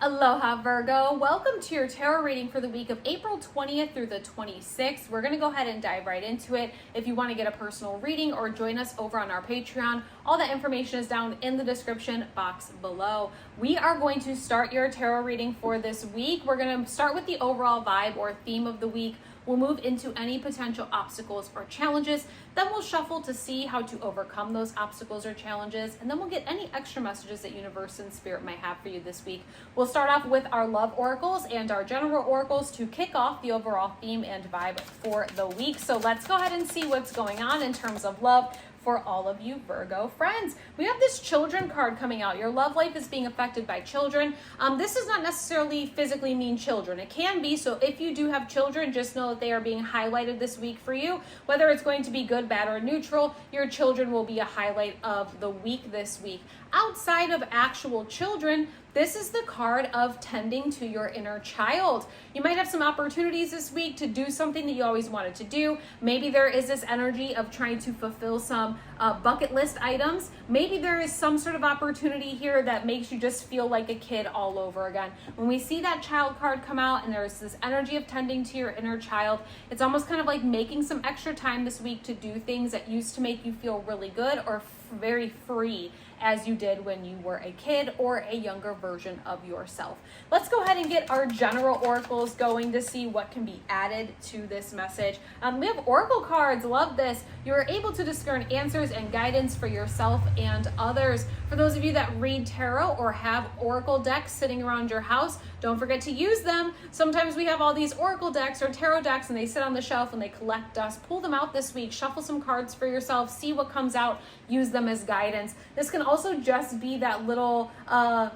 Aloha Virgo, welcome to your tarot reading for the week of April 20th through the 26th. We're going to go ahead and dive right into it. If you want to get a personal reading or join us over on our Patreon, all that information is down in the description box below. We are going to start your tarot reading for this week. We're going to start with the overall vibe or theme of the week. We'll move into any potential obstacles or challenges. Then we'll shuffle to see how to overcome those obstacles or challenges. And then we'll get any extra messages that Universe and Spirit might have for you this week. We'll start off with our love oracles and our general oracles to kick off the overall theme and vibe for the week. So let's go ahead and see what's going on in terms of love for all of you Virgo friends. We have this children card coming out. Your love life is being affected by children. This does not necessarily physically mean children. It can be, so if you do have children, just know that they are being highlighted this week for you. Whether it's going to be good, bad, or neutral, your children will be a highlight of the week this week. Outside of actual children, this is the card of tending to your inner child. You might have some opportunities this week to do something that you always wanted to do. Maybe there is this energy of trying to fulfill some bucket list items. Maybe there is some sort of opportunity here that makes you just feel like a kid all over again. When we see that child card come out and there's this energy of tending to your inner child, it's almost kind of like making some extra time this week to do things that used to make you feel really good or very free as you did when you were a kid or a younger version of yourself. Let's go ahead and get our general oracles going to see what can be added to this message. We have oracle cards. Love this. You're able to discern answers and guidance for yourself and others. For those of you that read tarot or have oracle decks sitting around your house, don't forget to use them. Sometimes we have all these oracle decks or tarot decks and they sit on the shelf and they collect dust. Pull them out this week. Shuffle some cards for yourself. See what comes out. Use them as guidance. This can also just be that little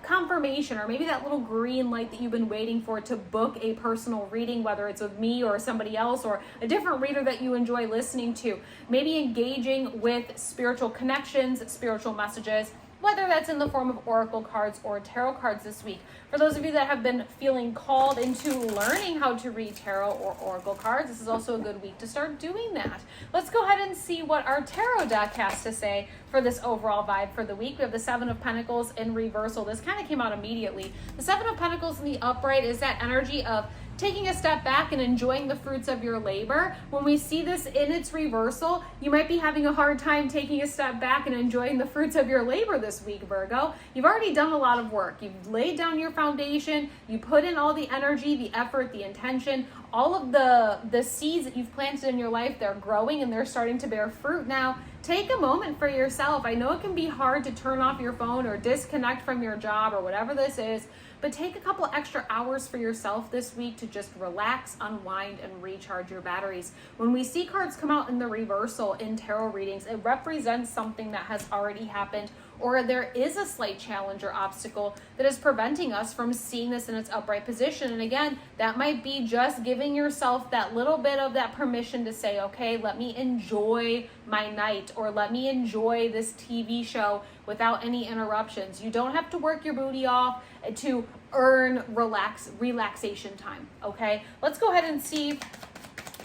confirmation or maybe that little green light that you've been waiting for to book a personal reading, whether it's with me or somebody else or a different reader that you enjoy listening to. Maybe engaging with spiritual connections, spiritual messages, whether that's in the form of oracle cards or tarot cards this week. For those of you that have been feeling called into learning how to read tarot or oracle cards, this is also a good week to start doing that. Let's go ahead and see what our tarot deck has to say for this overall vibe for the week. We have the Seven of Pentacles in reversal. This kind of came out immediately. The Seven of Pentacles in the upright is that energy of taking a step back and enjoying the fruits of your labor. When we see this in its reversal, you might be having a hard time taking a step back and enjoying the fruits of your labor this week, Virgo. You've already done a lot of work. You've laid down your foundation. You put in all the energy, the effort, the intention, all of the seeds that you've planted in your life. They're growing and they're starting to bear fruit now. Take a moment for yourself. I know it can be hard to turn off your phone or disconnect from your job or whatever this is, but take a couple extra hours for yourself this week to just relax, unwind, and recharge your batteries. When we see cards come out in the reversal in tarot readings, it represents something that has already happened, or there is a slight challenge or obstacle that is preventing us from seeing this in its upright position. And again, that might be just giving yourself that little bit of that permission to say, okay, let me enjoy my night, or let me enjoy this TV show without any interruptions. You don't have to work your booty off to earn relaxation time, okay? Let's go ahead and see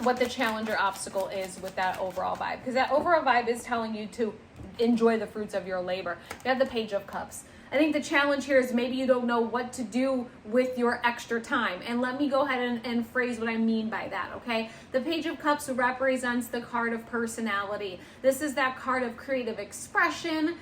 what the challenge or obstacle is with that overall vibe, because that overall vibe is telling you to enjoy the fruits of your labor. You have the Page of Cups. I think the challenge here is maybe you don't know what to do with your extra time. And let me go ahead and phrase what I mean by that, okay? The Page of Cups represents the card of personality. This is that card of creative expression,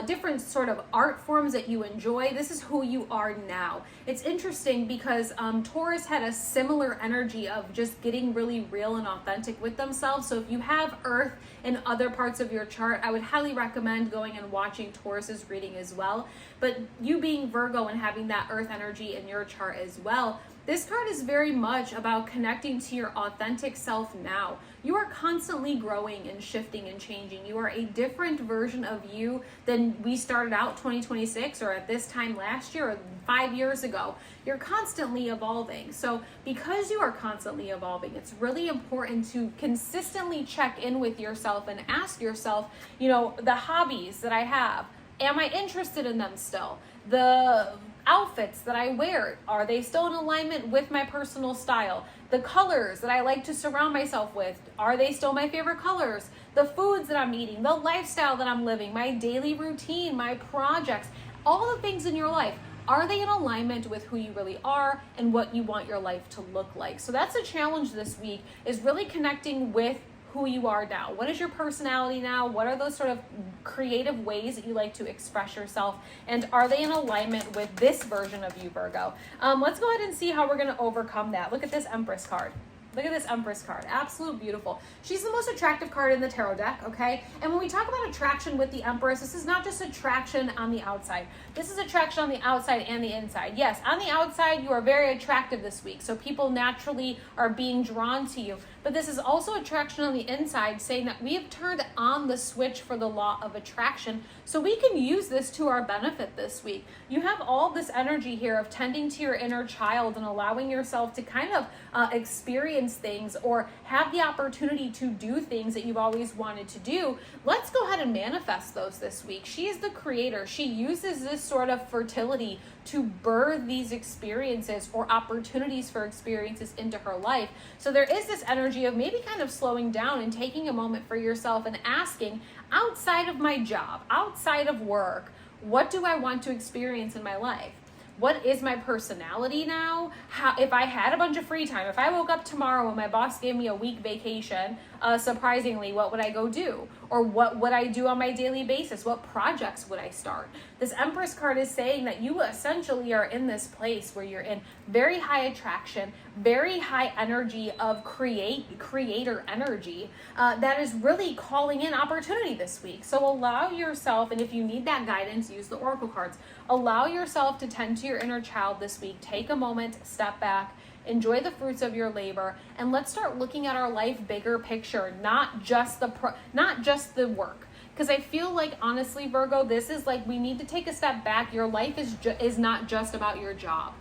different sort of art forms that you enjoy. This is who you are now. It's interesting because Taurus had a similar energy of just getting really real and authentic with themselves. So if you have Earth in other parts of your chart, I would highly recommend going and watching Taurus's reading as well. But you being Virgo and having that Earth energy in your chart as well, this card is very much about connecting to your authentic self now. You are constantly growing and shifting and changing. You are a different version of you than we started out 2026 or at this time last year or 5 years ago. You're constantly evolving. So because you are constantly evolving, it's really important to consistently check in with yourself and ask yourself, you know, the hobbies that I have, am I interested in them still? The outfits that I wear, are they still in alignment with my personal style? The colors that I like to surround myself with, are they still my favorite colors? The foods that I'm eating, the lifestyle that I'm living, my daily routine, my projects, all the things in your life, Are they in alignment with who you really are and what you want your life to look like? So that's a challenge this week, is really connecting with who you are now. What is your personality now? What are those sort of creative ways that you like to express yourself? And are they in alignment with this version of you, Virgo? Let's go ahead and see how we're going to overcome that. Look at this Empress card. Look at this Empress card. Absolute beautiful. She's the most attractive card in the tarot deck, okay? And when we talk about attraction with the Empress, this is not just attraction on the outside. This is attraction on the outside and the inside. Yes, on the outside, you are very attractive this week, so people naturally are being drawn to you. But this is also attraction on the inside, saying that we have turned on the switch for the law of attraction, so we can use this to our benefit this week. You have all this energy here of tending to your inner child and allowing yourself to kind of experience things or have the opportunity to do things that you've always wanted to do. Let's go ahead and manifest those this week. She is the creator. She uses this sort of fertility to birth these experiences or opportunities for experiences into her life. So there is this energy of maybe kind of slowing down and taking a moment for yourself and asking, outside of my job, outside of work, what do I want to experience in my life? What is my personality now? If I had a bunch of free time, if I woke up tomorrow and my boss gave me a week vacation, surprisingly, what would I go do? Or what would I do on my daily basis? What projects would I start? This Empress card is saying that you essentially are in this place where you're in very high attraction, very high energy of creator energy that is really calling in opportunity this week. So allow yourself, and if you need that guidance, use the Oracle cards. Allow yourself to tend to your inner child this week. Take a moment, step back, enjoy the fruits of your labor, and let's start looking at our life bigger picture, not just the work. Because I feel like, honestly, Virgo, this is like, we need to take a step back. Your life is not just about your job.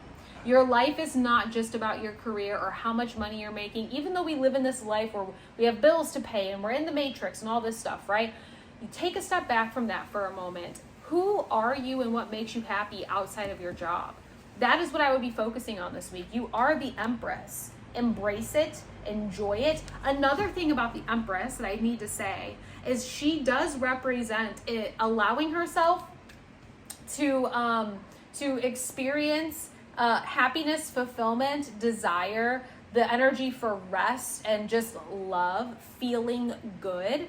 Your life is not just about your career or how much money you're making. Even though we live in this life where we have bills to pay and we're in the matrix and all this stuff, right? You take a step back from that for a moment. Who are you and what makes you happy outside of your job? That is what I would be focusing on this week. You are the Empress. Embrace it, enjoy it. Another thing about the Empress that I need to say is she does represent it, allowing herself to experience happiness, fulfillment, desire, the energy for rest, and just love, feeling good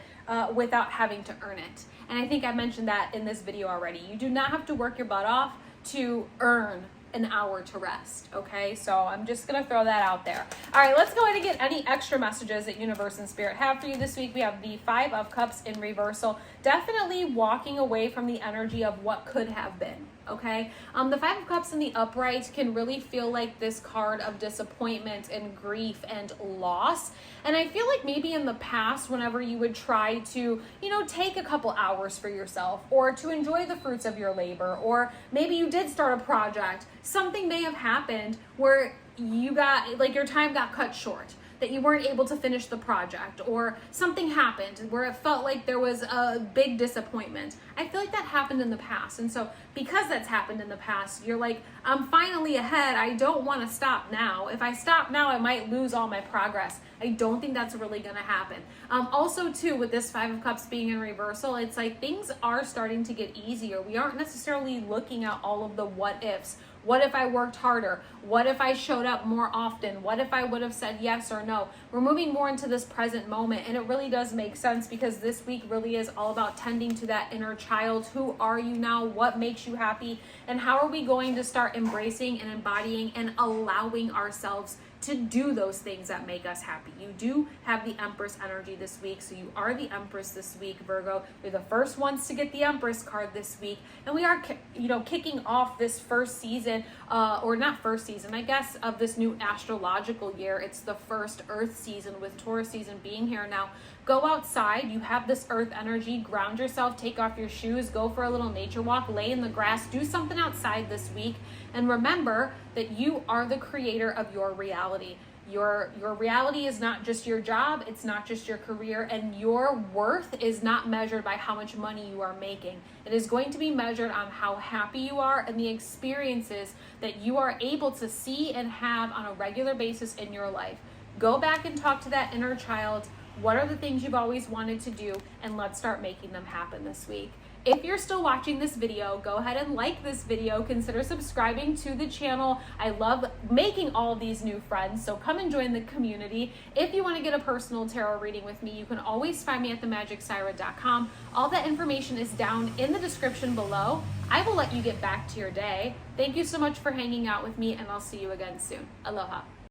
without having to earn it. And I think I mentioned that in this video already. You do not have to work your butt off to earn an hour to rest, okay? So I'm just gonna throw that out there. All right, let's go ahead and get any extra messages that Universe and Spirit have for you this week. We have the Five of Cups in reversal. Definitely walking away from the energy of what could have been, okay? The Five of Cups in the upright can really feel like this card of disappointment and grief and loss. And I feel like maybe in the past, whenever you would try to, take a couple hours for yourself or to enjoy the fruits of your labor, or maybe you did start a project, something may have happened where you got, like, your time got cut short, that you weren't able to finish the project, or something happened where it felt like there was a big disappointment. I feel like that happened in the past. And so because that's happened in the past, you're like, I'm finally ahead. I don't want to stop now. If I stop now, I might lose all my progress. I don't think that's really going to happen. Also, too, with this Five of Cups being in reversal, it's like things are starting to get easier. We aren't necessarily looking at all of the what ifs. What if I worked harder? What if I showed up more often? What if I would have said yes or no? We're moving more into this present moment, and it really does make sense because this week really is all about tending to that inner child. Who are you now? What makes you happy? And how are we going to start embracing and embodying and allowing ourselves to do those things that make us happy? You do have the Empress energy this week, so you are the Empress this week, Virgo. You're the first ones to get the Empress card this week, and we are, kicking off this first season, or not first season, I guess, of this new astrological year. It's the first Earth season, with Taurus season being here now. Go outside. You have this Earth energy. Ground yourself. Take off your shoes. Go for a little nature walk. Lay in the grass. Do something outside this week. And remember that you are the creator of your reality. Your reality is not just your job. It's not just your career. And your worth is not measured by how much money you are making. It is going to be measured on how happy you are and the experiences that you are able to see and have on a regular basis in your life. Go back and talk to that inner child. What are the things you've always wanted to do? And let's start making them happen this week. If you're still watching this video, go ahead and like this video. Consider subscribing to the channel. I love making all of these new friends, so come and join the community. If you want to get a personal tarot reading with me, you can always find me at themagicsyra.com. All that information is down in the description below. I will let you get back to your day. Thank you so much for hanging out with me, and I'll see you again soon. Aloha.